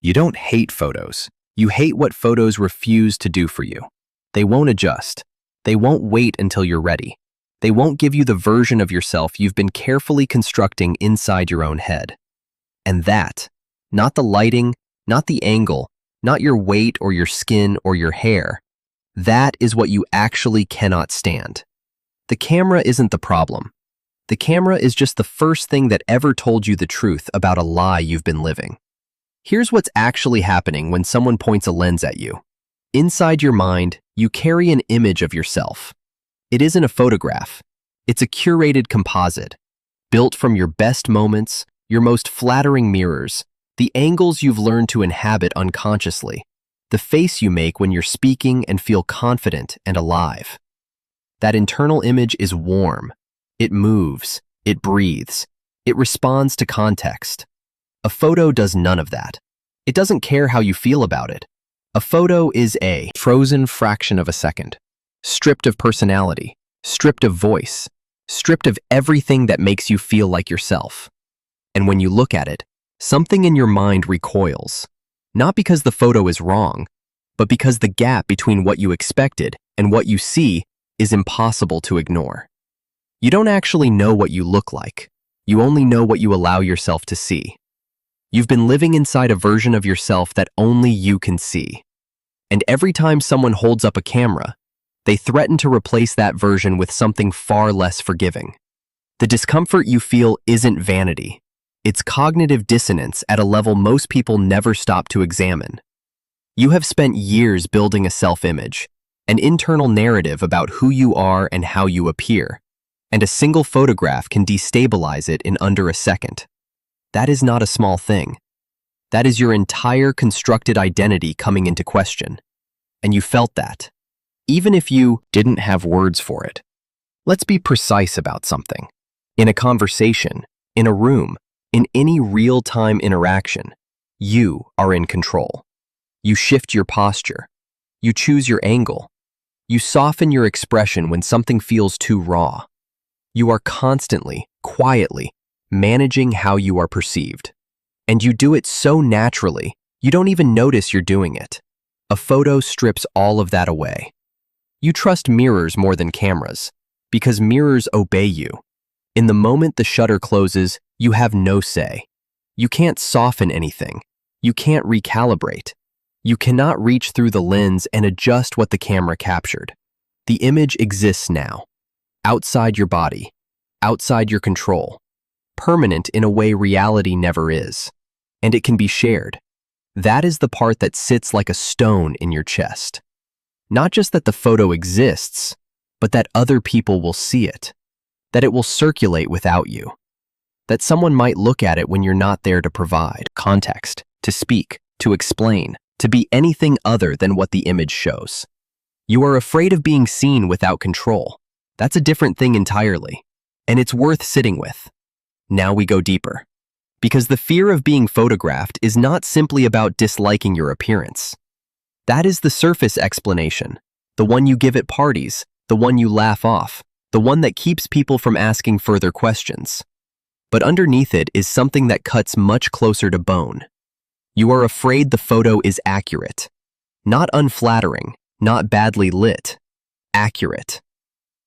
You don't hate photos. You hate what photos refuse to do for you. They won't adjust. They won't wait until you're ready. They won't give you the version of yourself you've been carefully constructing inside your own head. And that, not the lighting, not the angle, not your weight or your skin or your hair, that is what you actually cannot stand. The camera isn't the problem. The camera is just the first thing that ever told you the truth about a lie you've been living. Here's what's actually happening when someone points a lens at you. Inside your mind, you carry an image of yourself. It isn't a photograph. It's a curated composite, built from your best moments, your most flattering mirrors, the angles you've learned to inhabit unconsciously, the face you make when you're speaking and feel confident and alive. That internal image is warm. It moves. It breathes. It responds to context. A photo does none of that. It doesn't care how you feel about it. A photo is a frozen fraction of a second, stripped of personality, stripped of voice, stripped of everything that makes you feel like yourself. And when you look at it, something in your mind recoils, not because the photo is wrong, but because the gap between what you expected and what you see is impossible to ignore. You don't actually know what you look like. You only know what you allow yourself to see. You've been living inside a version of yourself that only you can see. And every time someone holds up a camera, they threaten to replace that version with something far less forgiving. The discomfort you feel isn't vanity. It's cognitive dissonance at a level most people never stop to examine. You have spent years building a self-image, an internal narrative about who you are and how you appear, and a single photograph can destabilize it in under a second. That is not a small thing. That is your entire constructed identity coming into question. And you felt that, even if you didn't have words for it. Let's be precise about something. In a conversation, in a room, in any real-time interaction, you are in control. You shift your posture. You choose your angle. You soften your expression when something feels too raw. You are constantly, quietly, managing how you are perceived. And you do it so naturally, you don't even notice you're doing it. A photo strips all of that away. You trust mirrors more than cameras, because mirrors obey you. In the moment the shutter closes, you have no say. You can't soften anything. You can't recalibrate. You cannot reach through the lens and adjust what the camera captured. The image exists now, outside your body, outside your control, permanent in a way reality never is, and it can be shared. That is the part that sits like a stone in your chest. Not just that the photo exists, but that other people will see it, that it will circulate without you, that someone might look at it when you're not there to provide context, to speak, to explain, to be anything other than what the image shows. You are afraid of being seen without control. That's a different thing entirely, and it's worth sitting with. Now we go deeper. Because the fear of being photographed is not simply about disliking your appearance. That is the surface explanation, the one you give at parties, the one you laugh off, the one that keeps people from asking further questions. But underneath it is something that cuts much closer to bone. You are afraid the photo is accurate. Not unflattering, not badly lit. Accurate.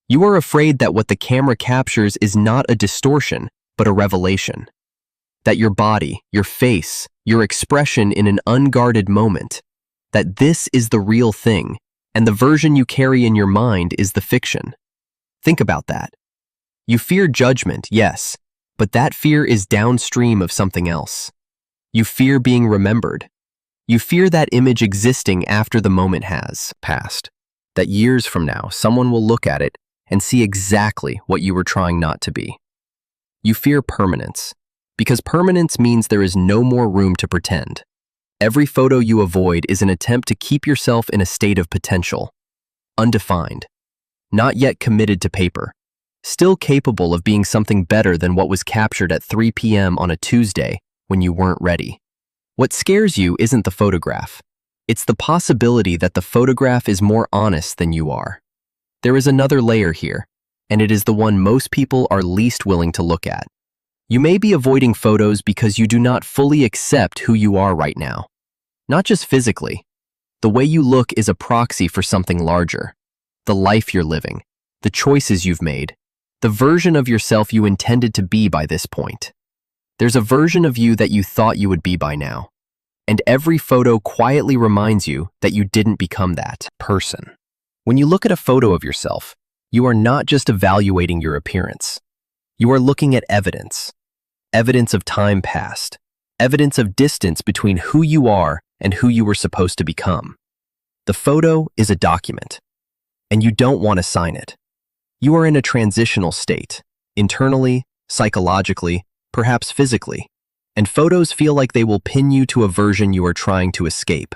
You are afraid that what the camera captures is not a distortion, but a revelation. That your body, your face, your expression in an unguarded moment, that this is the real thing, and the version you carry in your mind is the fiction. Think about that. You fear judgment, yes, but that fear is downstream of something else. You fear being remembered. You fear that image existing after the moment has passed. That years from now, someone will look at it and see exactly what you were trying not to be. You fear permanence, because permanence means there is no more room to pretend. Every photo you avoid is an attempt to keep yourself in a state of potential, undefined, not yet committed to paper, still capable of being something better than what was captured at 3 p.m. on a Tuesday when you weren't ready. What scares you isn't the photograph. It's the possibility that the photograph is more honest than you are. There is another layer here, and it is the one most people are least willing to look at. You may be avoiding photos because you do not fully accept who you are right now. Not just physically. The way you look is a proxy for something larger. The life you're living, the choices you've made, the version of yourself you intended to be by this point. There's a version of you that you thought you would be by now. And every photo quietly reminds you that you didn't become that person. When you look at a photo of yourself, you are not just evaluating your appearance. You are looking at evidence. Evidence of time past. Evidence of distance between who you are and who you were supposed to become. The photo is a document, and you don't want to sign it. You are in a transitional state, internally, psychologically, perhaps physically, and photos feel like they will pin you to a version you are trying to escape.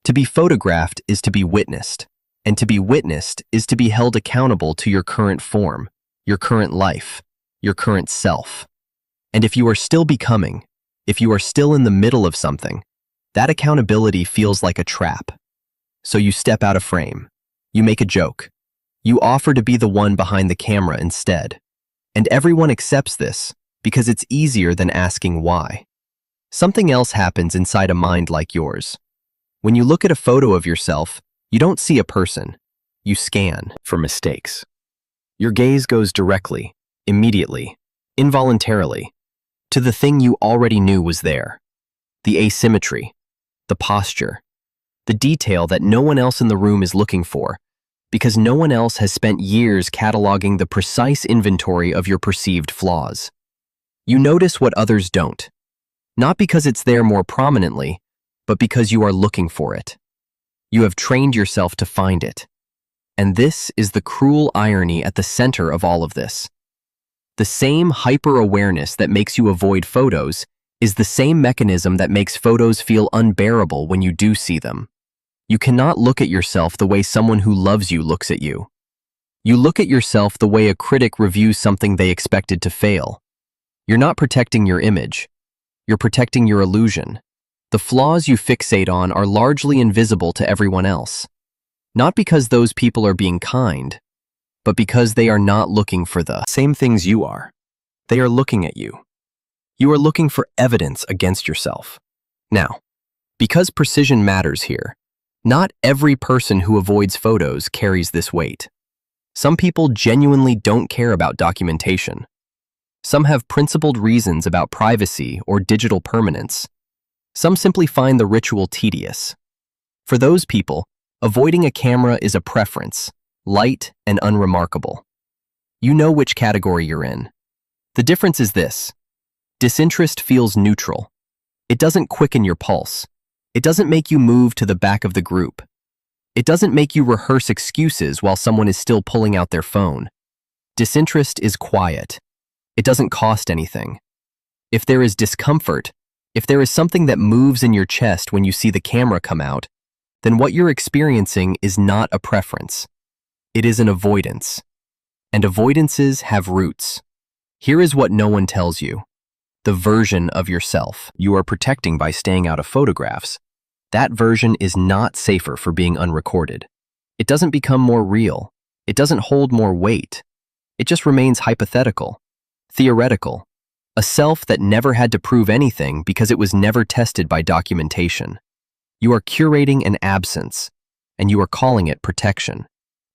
To be photographed is to be witnessed, and to be witnessed is to be held accountable to your current form, your current life, your current self. And if you are still becoming, if you are still in the middle of something, that accountability feels like a trap. So you step out of frame. You make a joke. You offer to be the one behind the camera instead. And everyone accepts this because it's easier than asking why. Something else happens inside a mind like yours. When you look at a photo of yourself, you don't see a person. You scan for mistakes. Your gaze goes directly, immediately, involuntarily, to the thing you already knew was there. The asymmetry, the posture, the detail that no one else in the room is looking for, because no one else has spent years cataloging the precise inventory of your perceived flaws. You notice what others don't, not because it's there more prominently, but because you are looking for it. You have trained yourself to find it. And this is the cruel irony at the center of all of this. The same hyper-awareness that makes you avoid photos is the same mechanism that makes photos feel unbearable when you do see them. You cannot look at yourself the way someone who loves you looks at you. You look at yourself the way a critic reviews something they expected to fail. You're not protecting your image. You're protecting your illusion. The flaws you fixate on are largely invisible to everyone else. Not because those people are being kind, but because they are not looking for the same things you are. They are looking at you. You are looking for evidence against yourself. Now, because precision matters here, not every person who avoids photos carries this weight. Some people genuinely don't care about documentation. Some have principled reasons about privacy or digital permanence. Some simply find the ritual tedious. For those people, avoiding a camera is a preference, light and unremarkable. You know which category you're in. The difference is this. Disinterest feels neutral. It doesn't quicken your pulse. It doesn't make you move to the back of the group. It doesn't make you rehearse excuses while someone is still pulling out their phone. Disinterest is quiet. It doesn't cost anything. If there is discomfort, if there is something that moves in your chest when you see the camera come out, then what you're experiencing is not a preference. It is an avoidance. And avoidances have roots. Here is what no one tells you. The version of yourself you are protecting by staying out of photographs, that version is not safer for being unrecorded. It doesn't become more real. It doesn't hold more weight. It just remains hypothetical, theoretical, a self that never had to prove anything because it was never tested by documentation. You are curating an absence, and you are calling it protection.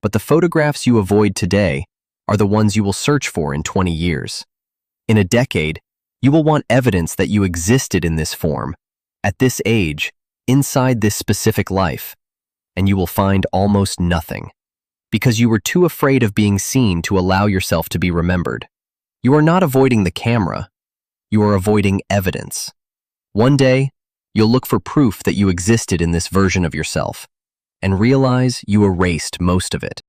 But the photographs you avoid today are the ones you will search for in 20 years. In a decade, you will want evidence that you existed in this form, at this age, inside this specific life, and you will find almost nothing, because you were too afraid of being seen to allow yourself to be remembered. You are not avoiding the camera, you are avoiding evidence. One day, you'll look for proof that you existed in this version of yourself, and realize you erased most of it.